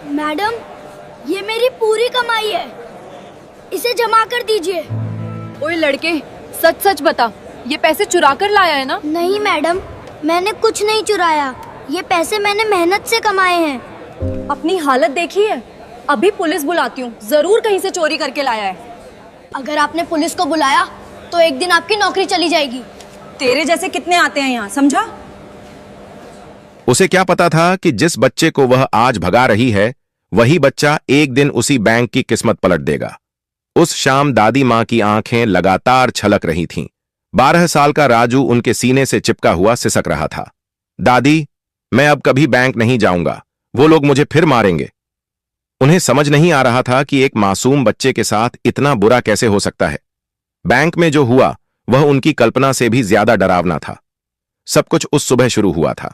Madam, ये मेरी पूरी कमाई है, इसे जमा कर दीजिए। ओए लड़के, सच सच बता, ये पैसे चुरा कर लाया है ना? नहीं मैडम, मैंने कुछ नहीं चुराया, ये पैसे मैंने मेहनत से कमाए हैं। अपनी हालत देखी है? अभी पुलिस बुलाती हूँ, जरूर कहीं से चोरी करके लाया है। अगर आपने पुलिस को बुलाया तो एक दिन आपकी नौकरी चली जाएगी। तेरे जैसे कितने आते हैं यहाँ, समझा? उसे क्या पता था कि जिस बच्चे को वह आज भगा रही है वही बच्चा एक दिन उसी बैंक की किस्मत पलट देगा। उस शाम दादी मां की आंखें लगातार छलक रही थीं। 12 साल का राजू उनके सीने से चिपका हुआ सिसक रहा था। दादी, मैं अब कभी बैंक नहीं जाऊंगा, वो लोग मुझे फिर मारेंगे। उन्हें समझ नहीं आ रहा था कि एक मासूम बच्चे के साथ इतना बुरा कैसे हो सकता है। बैंक में जो हुआ वह उनकी कल्पना से भी ज्यादा डरावना था। सब कुछ उस सुबह शुरू हुआ था।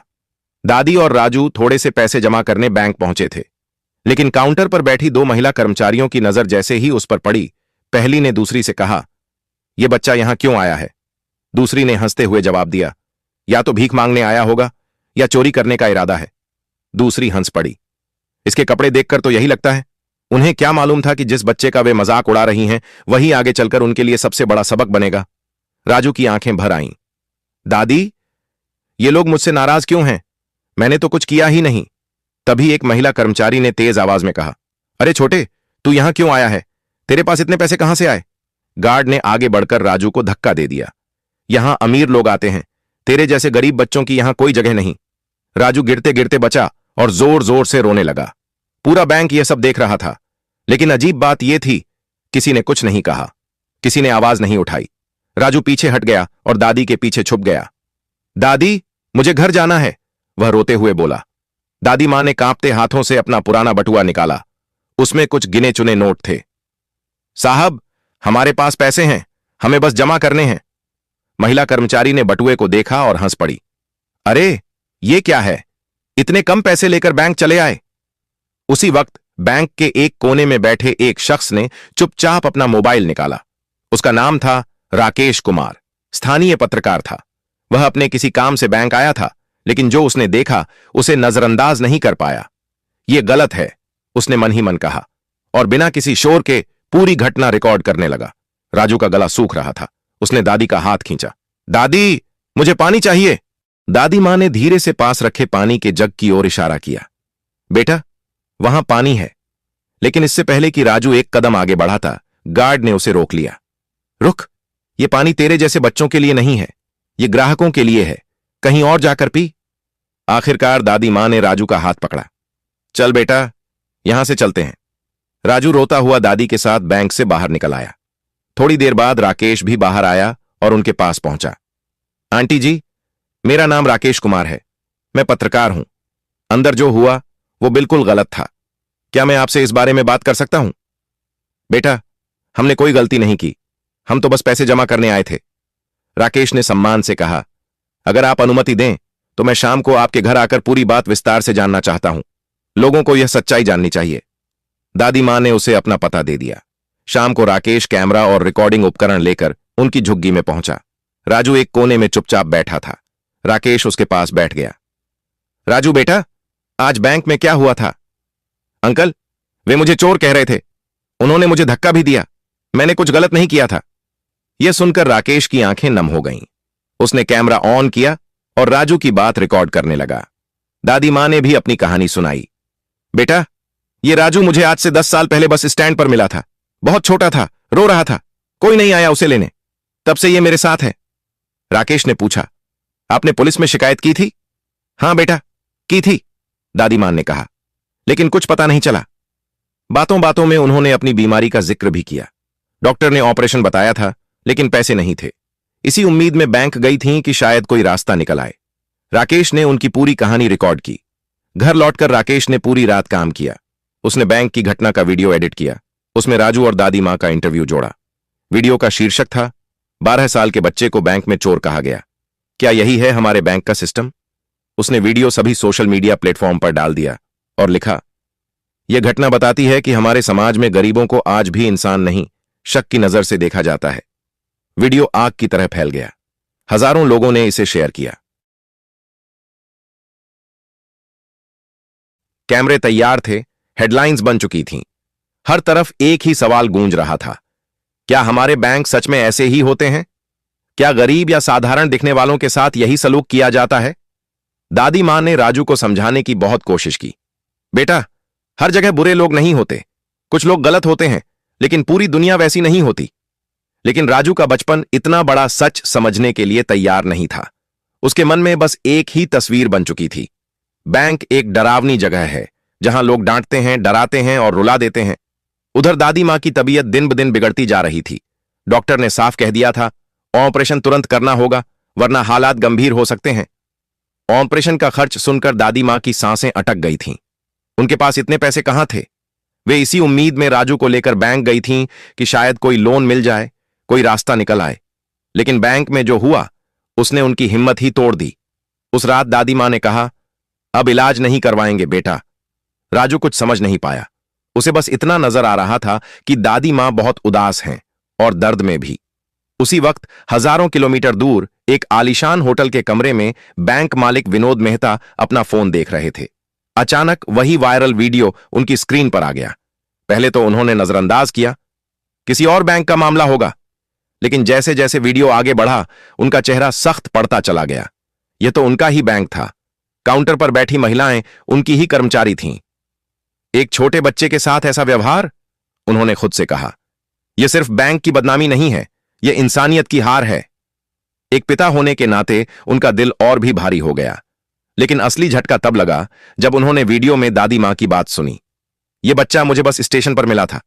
दादी और राजू थोड़े से पैसे जमा करने बैंक पहुंचे थे, लेकिन काउंटर पर बैठी 2 महिला कर्मचारियों की नजर जैसे ही उस पर पड़ी, पहली ने दूसरी से कहा, यह बच्चा यहां क्यों आया है? दूसरी ने हंसते हुए जवाब दिया, या तो भीख मांगने आया होगा या चोरी करने का इरादा है। दूसरी हंस पड़ी, इसके कपड़े देखकर तो यही लगता है। उन्हें क्या मालूम था कि जिस बच्चे का वे मजाक उड़ा रही हैं वही आगे चलकर उनके लिए सबसे बड़ा सबक बनेगा। राजू की आंखें भर आईं। दादी, ये लोग मुझसे नाराज क्यों हैं? मैंने तो कुछ किया ही नहीं। तभी एक महिला कर्मचारी ने तेज आवाज में कहा, अरे छोटे, तू यहां क्यों आया है? तेरे पास इतने पैसे कहां से आए? गार्ड ने आगे बढ़कर राजू को धक्का दे दिया। यहां अमीर लोग आते हैं, तेरे जैसे गरीब बच्चों की यहां कोई जगह नहीं। राजू गिरते गिरते बचा और जोर जोर से रोने लगा। पूरा बैंक यह सब देख रहा था, लेकिन अजीब बात यह थी, किसी ने कुछ नहीं कहा, किसी ने आवाज नहीं उठाई। राजू पीछे हट गया और दादी के पीछे छुप गया। दादी, मुझे घर जाना है, वह रोते हुए बोला। दादी मां ने कांपते हाथों से अपना पुराना बटुआ निकाला। उसमें कुछ गिने चुने नोट थे। साहब, हमारे पास पैसे हैं, हमें बस जमा करने हैं। महिला कर्मचारी ने बटुए को देखा और हंस पड़ी। अरे, ये क्या है? इतने कम पैसे लेकर बैंक चले आए? उसी वक्त बैंक के एक कोने में बैठे एक शख्स ने चुपचाप अपना मोबाइल निकाला। उसका नाम था राकेश कुमार, स्थानीय पत्रकार था। वह अपने किसी काम से बैंक आया था, लेकिन जो उसने देखा उसे नजरअंदाज नहीं कर पाया। यह गलत है, उसने मन ही मन कहा, और बिना किसी शोर के पूरी घटना रिकॉर्ड करने लगा। राजू का गला सूख रहा था। उसने दादी का हाथ खींचा। दादी, मुझे पानी चाहिए। दादी मां ने धीरे से पास रखे पानी के जग की ओर इशारा किया। बेटा, वहां पानी है। लेकिन इससे पहले कि राजू एक कदम आगे बढ़ा था, गार्ड ने उसे रोक लिया। रुक, यह पानी तेरे जैसे बच्चों के लिए नहीं है, यह ग्राहकों के लिए है, कहीं और जाकर पी। आखिरकार दादी मां ने राजू का हाथ पकड़ा। चल बेटा, यहां से चलते हैं। राजू रोता हुआ दादी के साथ बैंक से बाहर निकल आया। थोड़ी देर बाद राकेश भी बाहर आया और उनके पास पहुंचा। आंटी जी, मेरा नाम राकेश कुमार है, मैं पत्रकार हूं। अंदर जो हुआ वो बिल्कुल गलत था। क्या मैं आपसे इस बारे में बात कर सकता हूं? बेटा, हमने कोई गलती नहीं की, हम तो बस पैसे जमा करने आए थे। राकेश ने सम्मान से कहा, अगर आप अनुमति दें तो मैं शाम को आपके घर आकर पूरी बात विस्तार से जानना चाहता हूं। लोगों को यह सच्चाई जाननी चाहिए। दादी मां ने उसे अपना पता दे दिया। शाम को राकेश कैमरा और रिकॉर्डिंग उपकरण लेकर उनकी झुग्गी में पहुंचा। राजू एक कोने में चुपचाप बैठा था। राकेश उसके पास बैठ गया। राजू बेटा, आज बैंक में क्या हुआ था? अंकल, वे मुझे चोर कह रहे थे, उन्होंने मुझे धक्का भी दिया, मैंने कुछ गलत नहीं किया था। यह सुनकर राकेश की आंखें नम हो गईं। उसने कैमरा ऑन किया और राजू की बात रिकॉर्ड करने लगा। दादी मां ने भी अपनी कहानी सुनाई। बेटा, यह राजू मुझे आज से 10 साल पहले बस स्टैंड पर मिला था। बहुत छोटा था, रो रहा था, कोई नहीं आया उसे लेने, तब से यह मेरे साथ है। राकेश ने पूछा, आपने पुलिस में शिकायत की थी? हां बेटा, की थी, दादी मां ने कहा, लेकिन कुछ पता नहीं चला। बातों बातों में उन्होंने अपनी बीमारी का जिक्र भी किया। डॉक्टर ने ऑपरेशन बताया था, लेकिन पैसे नहीं थे। इसी उम्मीद में बैंक गई थीं कि शायद कोई रास्ता निकल आए। राकेश ने उनकी पूरी कहानी रिकॉर्ड की। घर लौटकर राकेश ने पूरी रात काम किया। उसने बैंक की घटना का वीडियो एडिट किया। उसमें राजू और दादी मां का इंटरव्यू जोड़ा। वीडियो का शीर्षक था, 12 साल के बच्चे को बैंक में चोर कहा गया, क्या यही है हमारे बैंक का सिस्टम? उसने वीडियो सभी सोशल मीडिया प्लेटफॉर्म पर डाल दिया और लिखा, यह घटना बताती है कि हमारे समाज में गरीबों को आज भी इंसान नहीं, शक की नजर से देखा जाता है। वीडियो आग की तरह फैल गया। हजारों लोगों ने इसे शेयर किया। कैमरे तैयार थे, हेडलाइंस बन चुकी थीं। हर तरफ एक ही सवाल गूंज रहा था, क्या हमारे बैंक सच में ऐसे ही होते हैं? क्या गरीब या साधारण दिखने वालों के साथ यही सलूक किया जाता है? दादी मां ने राजू को समझाने की बहुत कोशिश की। बेटा, हर जगह बुरे लोग नहीं होते, कुछ लोग गलत होते हैं, लेकिन पूरी दुनिया वैसी नहीं होती। लेकिन राजू का बचपन इतना बड़ा सच समझने के लिए तैयार नहीं था। उसके मन में बस एक ही तस्वीर बन चुकी थी। बैंक एक डरावनी जगह है, जहां लोग डांटते हैं, डराते हैं और रुला देते हैं। उधर दादी मां की तबीयत दिन ब दिन बिगड़ती जा रही थी। डॉक्टर ने साफ कह दिया था, ऑपरेशन तुरंत करना होगा, वरना हालात गंभीर हो सकते हैं। ऑपरेशन का खर्च सुनकर दादी मां की सांसें अटक गई थीं। उनके पास इतने पैसे कहां थे? वे इसी उम्मीद में राजू को लेकर बैंक गई थीं कि शायद कोई लोन मिल जाए, कोई रास्ता निकल आए। लेकिन बैंक में जो हुआ, उसने उनकी हिम्मत ही तोड़ दी। उस रात दादी मां ने कहा, अब इलाज नहीं करवाएंगे बेटा। राजू कुछ समझ नहीं पाया। उसे बस इतना नजर आ रहा था कि दादी मां बहुत उदास हैं और दर्द में भी। उसी वक्त हजारों किलोमीटर दूर एक आलीशान होटल के कमरे में बैंक मालिक विनोद मेहता अपना फोन देख रहे थे। अचानक वही वायरल वीडियो उनकी स्क्रीन पर आ गया। पहले तो उन्होंने नजरअंदाज किया, किसी और बैंक का मामला होगा। लेकिन जैसे जैसे वीडियो आगे बढ़ा, उनका चेहरा सख्त पड़ता चला गया। यह तो उनका ही बैंक था। काउंटर पर बैठी महिलाएं उनकी ही कर्मचारी थीं। एक छोटे बच्चे के साथ ऐसा व्यवहार? उन्होंने खुद से कहा। यह सिर्फ बैंक की बदनामी नहीं है, यह इंसानियत की हार है। एक पिता होने के नाते उनका दिल और भी भारी हो गया। लेकिन असली झटका तब लगा जब उन्होंने वीडियो में दादी मां की बात सुनी। यह बच्चा मुझे बस स्टेशन पर मिला था।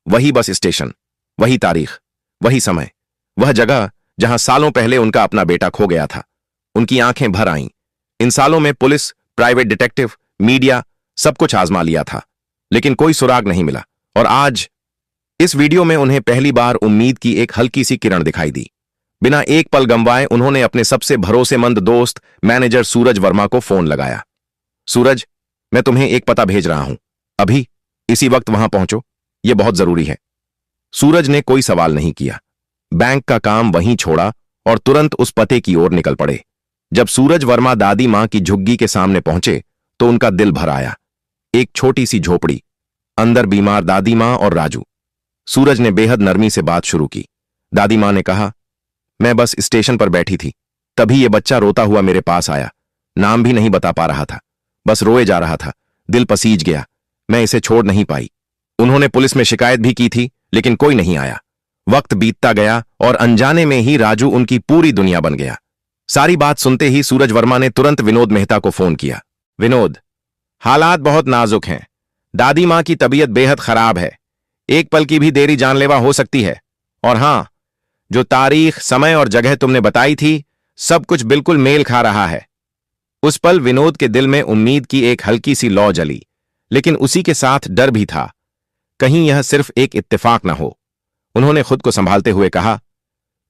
वही बस स्टेशन, वही तारीख, वही समय, वह जगह जहां सालों पहले उनका अपना बेटा खो गया था। उनकी आंखें भर आईं। इन सालों में पुलिस, प्राइवेट डिटेक्टिव, मीडिया सब कुछ आजमा लिया था, लेकिन कोई सुराग नहीं मिला। और आज इस वीडियो में उन्हें पहली बार उम्मीद की एक हल्की सी किरण दिखाई दी। बिना एक पल गंवाए उन्होंने अपने सबसे भरोसेमंद दोस्त मैनेजर सूरज वर्मा को फोन लगाया। सूरज, मैं तुम्हें एक पता भेज रहा हूं, अभी इसी वक्त वहां पहुंचो, यह बहुत जरूरी है। सूरज ने कोई सवाल नहीं किया, बैंक का काम वहीं छोड़ा और तुरंत उस पते की ओर निकल पड़े। जब सूरज वर्मा दादी मां की झुग्गी के सामने पहुंचे तो उनका दिल भर आया। एक छोटी सी झोपड़ी, अंदर बीमार दादी मां और राजू। सूरज ने बेहद नरमी से बात शुरू की। दादी मां ने कहा, मैं बस स्टेशन पर बैठी थी, तभी यह बच्चा रोता हुआ मेरे पास आया। नाम भी नहीं बता पा रहा था, बस रोए जा रहा था। दिल पसीज गया, मैं इसे छोड़ नहीं पाई। उन्होंने पुलिस में शिकायत भी की थी, लेकिन कोई नहीं आया। वक्त बीतता गया और अनजाने में ही राजू उनकी पूरी दुनिया बन गया। सारी बात सुनते ही सूरज वर्मा ने तुरंत विनोद मेहता को फोन किया। विनोद, हालात बहुत नाजुक हैं। दादी मां की तबीयत बेहद खराब है। एक पल की भी देरी जानलेवा हो सकती है। और हां, जो तारीख, समय और जगह तुमने बताई थी, सब कुछ बिल्कुल मेल खा रहा है। उस पल विनोद के दिल में उम्मीद की एक हल्की सी लौ जली, लेकिन उसी के साथ डर भी था, कहीं यह सिर्फ एक इत्तेफाक न हो। उन्होंने खुद को संभालते हुए कहा,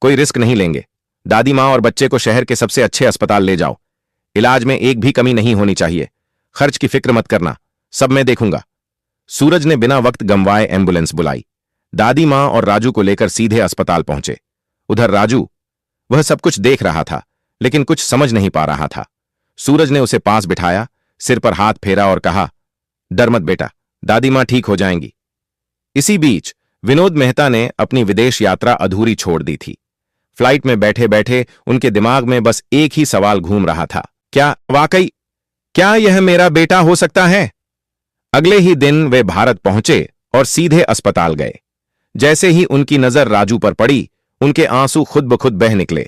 कोई रिस्क नहीं लेंगे। दादी मां और बच्चे को शहर के सबसे अच्छे अस्पताल ले जाओ। इलाज में एक भी कमी नहीं होनी चाहिए। खर्च की फिक्र मत करना, सब मैं देखूंगा। सूरज ने बिना वक्त गंवाए एम्बुलेंस बुलाई। दादी मां और राजू को लेकर सीधे अस्पताल पहुंचे। उधर राजू, वह सब कुछ देख रहा था, लेकिन कुछ समझ नहीं पा रहा था। सूरज ने उसे पास बिठाया, सिर पर हाथ फेरा और कहा, डर मत बेटा, दादी मां ठीक हो जाएंगी। इसी बीच विनोद मेहता ने अपनी विदेश यात्रा अधूरी छोड़ दी थी। फ्लाइट में बैठे बैठे उनके दिमाग में बस एक ही सवाल घूम रहा था, क्या यह मेरा बेटा हो सकता है? अगले ही दिन वे भारत पहुंचे और सीधे अस्पताल गए। जैसे ही उनकी नजर राजू पर पड़ी, उनके आंसू खुद ब खुद बह निकले।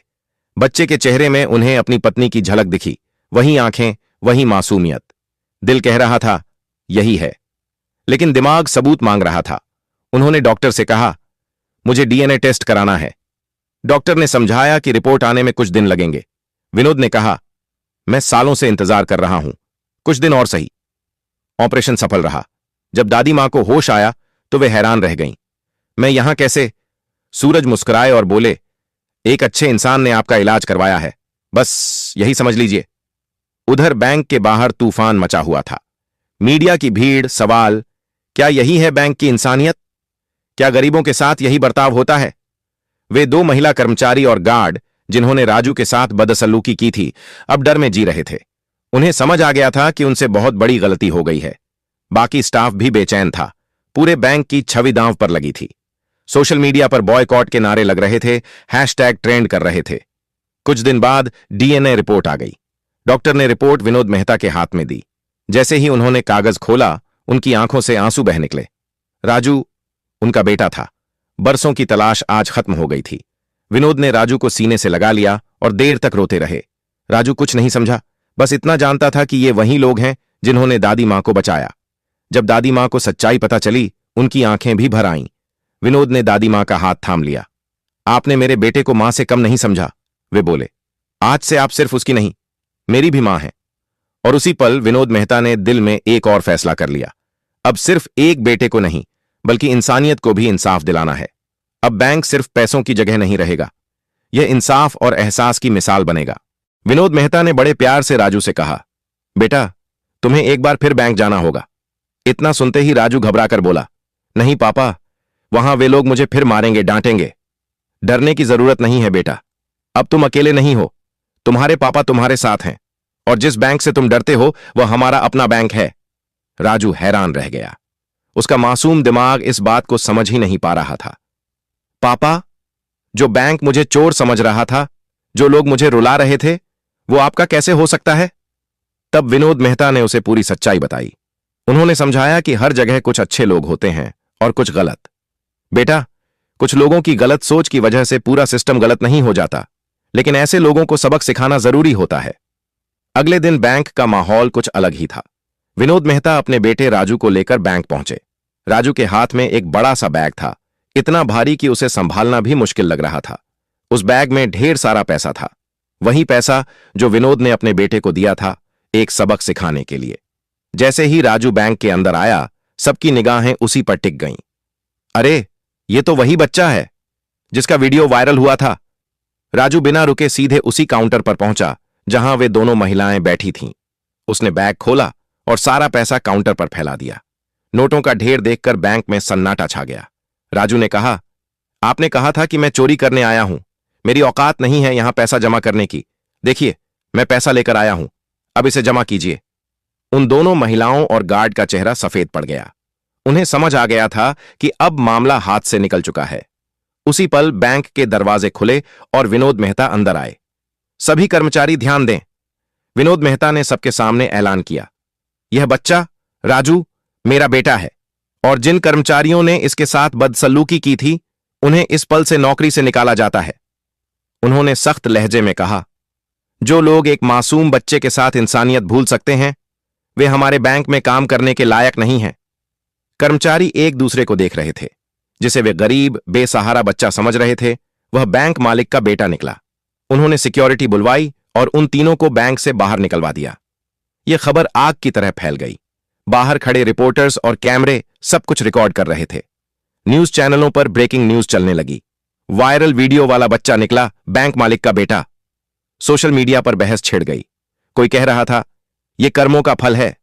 बच्चे के चेहरे में उन्हें अपनी पत्नी की झलक दिखी, वही आंखें, वही मासूमियत। दिल कह रहा था, यही है, लेकिन दिमाग सबूत मांग रहा था। उन्होंने डॉक्टर से कहा, मुझे डीएनए टेस्ट कराना है। डॉक्टर ने समझाया कि रिपोर्ट आने में कुछ दिन लगेंगे। विनोद ने कहा, मैं सालों से इंतजार कर रहा हूं, कुछ दिन और सही। ऑपरेशन सफल रहा। जब दादी मां को होश आया तो वे हैरान रह गईं। मैं यहां कैसे? सूरज मुस्कुराए और बोले, एक अच्छे इंसान ने आपका इलाज करवाया है, बस यही समझ लीजिए। उधर बैंक के बाहर तूफान मचा हुआ था। मीडिया की भीड़, सवाल, क्या यही है बैंक की इंसानियत? क्या गरीबों के साथ यही बर्ताव होता है? वे दो महिला कर्मचारी और गार्ड जिन्होंने राजू के साथ बदसलूकी की थी, अब डर में जी रहे थे। उन्हें समझ आ गया था कि उनसे बहुत बड़ी गलती हो गई है। बाकी स्टाफ भी बेचैन था। पूरे बैंक की छवि दांव पर लगी थी। सोशल मीडिया पर बॉयकॉट के नारे लग रहे थे, हैशटैग ट्रेंड कर रहे थे। कुछ दिन बाद डीएनए रिपोर्ट आ गई। डॉक्टर ने रिपोर्ट विनोद मेहता के हाथ में दी। जैसे ही उन्होंने कागज खोला, उनकी आंखों से आंसू बह निकले। राजू उनका बेटा था। बरसों की तलाश आज खत्म हो गई थी। विनोद ने राजू को सीने से लगा लिया और देर तक रोते रहे। राजू कुछ नहीं समझा, बस इतना जानता था कि ये वही लोग हैं जिन्होंने दादी मां को बचाया। जब दादी मां को सच्चाई पता चली, उनकी आंखें भी भर आईं। विनोद ने दादी मां का हाथ थाम लिया। आपने मेरे बेटे को मां से कम नहीं समझा, वे बोले। आज से आप सिर्फ उसकी नहीं, मेरी भी मां हैं। और उसी पल विनोद मेहता ने दिल में एक और फैसला कर लिया। अब सिर्फ एक बेटे को नहीं, बल्कि इंसानियत को भी इंसाफ दिलाना है। अब बैंक सिर्फ पैसों की जगह नहीं रहेगा, यह इंसाफ और एहसास की मिसाल बनेगा। विनोद मेहता ने बड़े प्यार से राजू से कहा, बेटा तुम्हें एक बार फिर बैंक जाना होगा। इतना सुनते ही राजू घबराकर बोला, नहीं पापा, वहां वे लोग मुझे फिर मारेंगे, डांटेंगे। डरने की जरूरत नहीं है बेटा, अब तुम अकेले नहीं हो, तुम्हारे पापा तुम्हारे साथ हैं, और जिस बैंक से तुम डरते हो वह हमारा अपना बैंक है। राजू हैरान रह गया। उसका मासूम दिमाग इस बात को समझ ही नहीं पा रहा था। पापा, जो बैंक मुझे चोर समझ रहा था, जो लोग मुझे रुला रहे थे, वो आपका कैसे हो सकता है? तब विनोद मेहता ने उसे पूरी सच्चाई बताई। उन्होंने समझाया कि हर जगह कुछ अच्छे लोग होते हैं और कुछ गलत। बेटा, कुछ लोगों की गलत सोच की वजह से पूरा सिस्टम गलत नहीं हो जाता, लेकिन ऐसे लोगों को सबक सिखाना जरूरी होता है। अगले दिन बैंक का माहौल कुछ अलग ही था। विनोद मेहता अपने बेटे राजू को लेकर बैंक पहुंचे। राजू के हाथ में एक बड़ा सा बैग था, इतना भारी कि उसे संभालना भी मुश्किल लग रहा था। उस बैग में ढेर सारा पैसा था, वही पैसा जो विनोद ने अपने बेटे को दिया था, एक सबक सिखाने के लिए। जैसे ही राजू बैंक के अंदर आया, सबकी निगाहें उसी पर टिक गईं। अरे, ये तो वही बच्चा है जिसका वीडियो वायरल हुआ था। राजू बिना रुके सीधे उसी काउंटर पर पहुंचा जहां वे दोनों महिलाएं बैठी थीं। उसने बैग खोला और सारा पैसा काउंटर पर फैला दिया। नोटों का ढेर देखकर बैंक में सन्नाटा छा गया। राजू ने कहा, आपने कहा था कि मैं चोरी करने आया हूं, मेरी औकात नहीं है यहां पैसा जमा करने की। देखिए, मैं पैसा लेकर आया हूं, अब इसे जमा कीजिए। उन दोनों महिलाओं और गार्ड का चेहरा सफेद पड़ गया। उन्हें समझ आ गया था कि अब मामला हाथ से निकल चुका है। उसी पल बैंक के दरवाजे खुले और विनोद मेहता अंदर आए। सभी कर्मचारी ध्यान दें, विनोद मेहता ने सबके सामने ऐलान किया, यह बच्चा राजू मेरा बेटा है, और जिन कर्मचारियों ने इसके साथ बदसलूकी की थी, उन्हें इस पल से नौकरी से निकाला जाता है। उन्होंने सख्त लहजे में कहा, जो लोग एक मासूम बच्चे के साथ इंसानियत भूल सकते हैं, वे हमारे बैंक में काम करने के लायक नहीं हैं। कर्मचारी एक दूसरे को देख रहे थे। जिसे वे गरीब बेसहारा बच्चा समझ रहे थे, वह बैंक मालिक का बेटा निकला। उन्होंने सिक्योरिटी बुलवाई और उन तीनों को बैंक से बाहर निकलवा दिया। यह खबर आग की तरह फैल गई। बाहर खड़े रिपोर्टर्स और कैमरे सब कुछ रिकॉर्ड कर रहे थे। न्यूज चैनलों पर ब्रेकिंग न्यूज चलने लगी। वायरल वीडियो वाला बच्चा निकला बैंक मालिक का बेटा। सोशल मीडिया पर बहस छिड़ गई। कोई कह रहा था, यह कर्मों का फल है,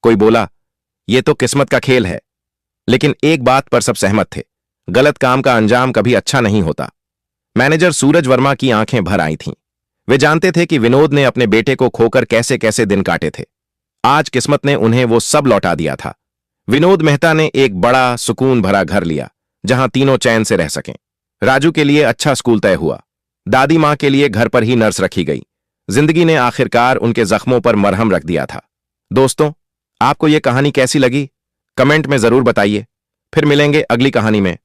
कोई बोला, यह तो किस्मत का खेल है। लेकिन एक बात पर सब सहमत थे, गलत काम का अंजाम कभी अच्छा नहीं होता। मैनेजर सूरज वर्मा की आंखें भर आई थीं। वे जानते थे कि विनोद ने अपने बेटे को खोकर कैसे कैसे दिन काटे थे। आज किस्मत ने उन्हें वो सब लौटा दिया था। विनोद मेहता ने एक बड़ा सुकून भरा घर लिया, जहां तीनों चैन से रह सकें। राजू के लिए अच्छा स्कूल तय हुआ। दादी मां के लिए घर पर ही नर्स रखी गई। जिंदगी ने आखिरकार उनके जख्मों पर मरहम रख दिया था। दोस्तों, आपको यह कहानी कैसी लगी? कमेंट में जरूर बताइए। फिर मिलेंगे अगली कहानी में।